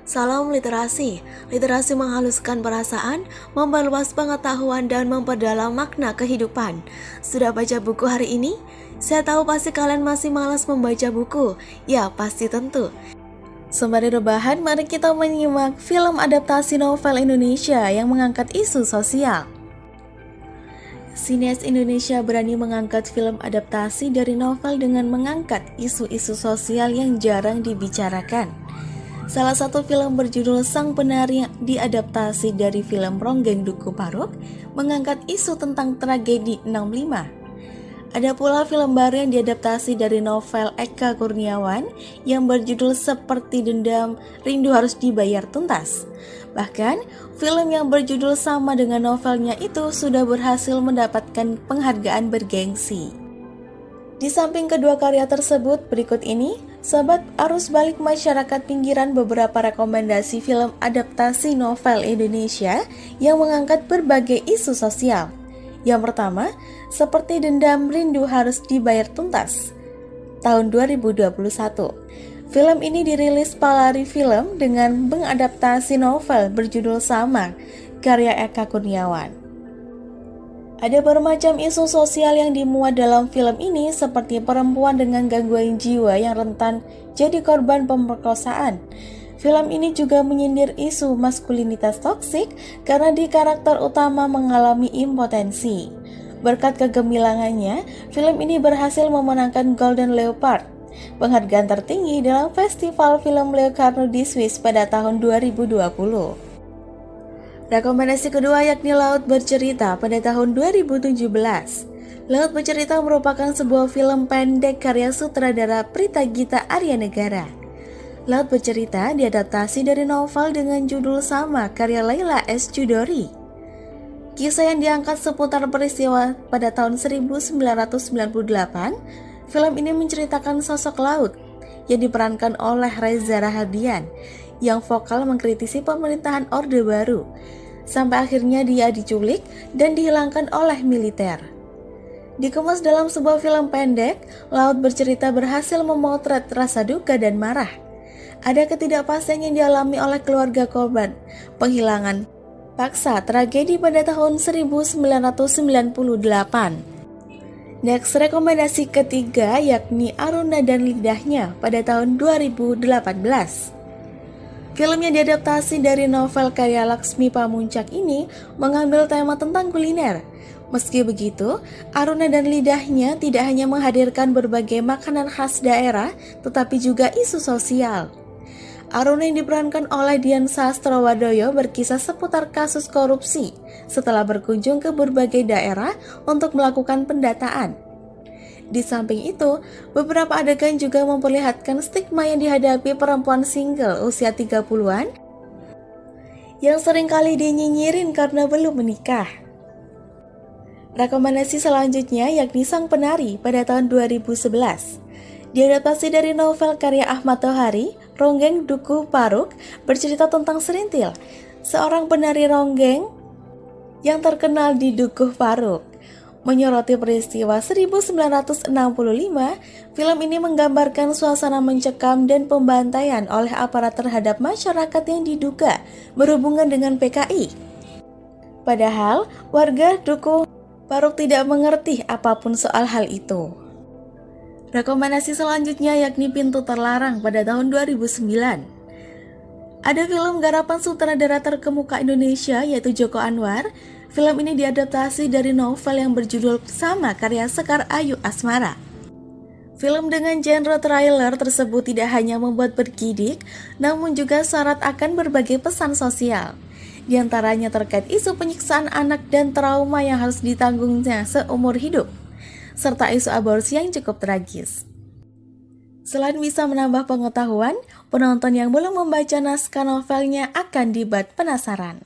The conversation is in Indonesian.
Salam literasi. Literasi menghaluskan perasaan, memperluas pengetahuan, dan memperdalam makna kehidupan. Sudah baca buku hari ini? Saya tahu pasti kalian masih malas membaca buku. Ya, pasti tentu. Sembari rebahan, mari kita menyimak film adaptasi novel Indonesia yang mengangkat isu sosial. Sineas Indonesia berani mengangkat film adaptasi dari novel dengan mengangkat isu-isu sosial yang jarang dibicarakan. Salah satu film berjudul Sang Penari yang diadaptasi dari film Ronggeng Duku Paruk mengangkat isu tentang tragedi 65. Ada pula film baru yang diadaptasi dari novel Eka Kurniawan yang berjudul Seperti Dendam, Rindu Harus Dibayar Tuntas. Bahkan, film yang berjudul sama dengan novelnya itu sudah berhasil mendapatkan penghargaan bergengsi. Di samping kedua karya tersebut, berikut ini, Sobat Arus Balik Masyarakat Pinggiran beberapa rekomendasi film adaptasi novel Indonesia yang mengangkat berbagai isu sosial. Yang pertama, Seperti Dendam, Rindu Harus Dibayar Tuntas, tahun 2021. Film ini dirilis Palari Film dengan mengadaptasi novel berjudul sama, karya Eka Kurniawan. Ada bermacam isu sosial yang dimuat dalam film ini seperti perempuan dengan gangguan jiwa yang rentan jadi korban pemerkosaan. Film ini juga menyindir isu maskulinitas toksik karena di karakter utama mengalami impotensi. Berkat kegemilangannya, film ini berhasil memenangkan Golden Leopard, penghargaan tertinggi dalam Festival Film Locarno di Swiss pada tahun 2020. Rekomendasi kedua yakni Laut Bercerita pada tahun 2017. Laut Bercerita merupakan sebuah film pendek karya sutradara Prita Gita Aryanegara. Laut Bercerita diadaptasi dari novel dengan judul sama karya Laila S. Chudori. Kisah yang diangkat seputar peristiwa pada tahun 1998, film ini menceritakan sosok laut yang diperankan oleh Reza Rahadian yang vokal mengkritisi pemerintahan Orde Baru, sampai akhirnya dia diculik dan dihilangkan oleh militer. Dikemas dalam sebuah film pendek, Laut Bercerita berhasil memotret rasa duka dan marah. Ada ketidakpastian yang dialami oleh keluarga korban penghilangan paksa tragedi pada tahun 1998. Next, rekomendasi ketiga yakni Aruna dan Lidahnya pada tahun 2018. Film yang diadaptasi dari novel karya Laksmi Pamuncak ini mengambil tema tentang kuliner. Meski begitu, Aruna dan Lidahnya tidak hanya menghadirkan berbagai makanan khas daerah, tetapi juga isu sosial. Aruna yang diperankan oleh Dian Sastrowadoyo berkisah seputar kasus korupsi setelah berkunjung ke berbagai daerah untuk melakukan pendataan. Di samping itu, beberapa adegan juga memperlihatkan stigma yang dihadapi perempuan single usia 30-an yang seringkali dinyinyirin karena belum menikah. Rekomendasi selanjutnya yakni Sang Penari pada tahun 2011. Diadaptasi dari novel karya Ahmad Tohari, Ronggeng Duku Paruk bercerita tentang Serintil, seorang penari ronggeng yang terkenal di Dukuh Paruk. Menyoroti peristiwa 1965, film ini menggambarkan suasana mencekam dan pembantaian oleh aparat terhadap masyarakat yang diduga berhubungan dengan PKI. Padahal, warga Dukuh Paruk tidak mengerti apapun soal hal itu. Rekomendasi selanjutnya yakni Pintu Terlarang pada tahun 2009. Ada film garapan sutradara terkemuka Indonesia yaitu Joko Anwar. Film ini diadaptasi dari novel yang berjudul sama karya Sekar Ayu Asmara. Film dengan genre trailer tersebut tidak hanya membuat bergidik, namun juga syarat akan berbagai pesan sosial. Di antaranya terkait isu penyiksaan anak dan trauma yang harus ditanggungnya seumur hidup, serta isu aborsi yang cukup tragis. Selain bisa menambah pengetahuan, penonton yang belum membaca naskah novelnya akan dibuat penasaran.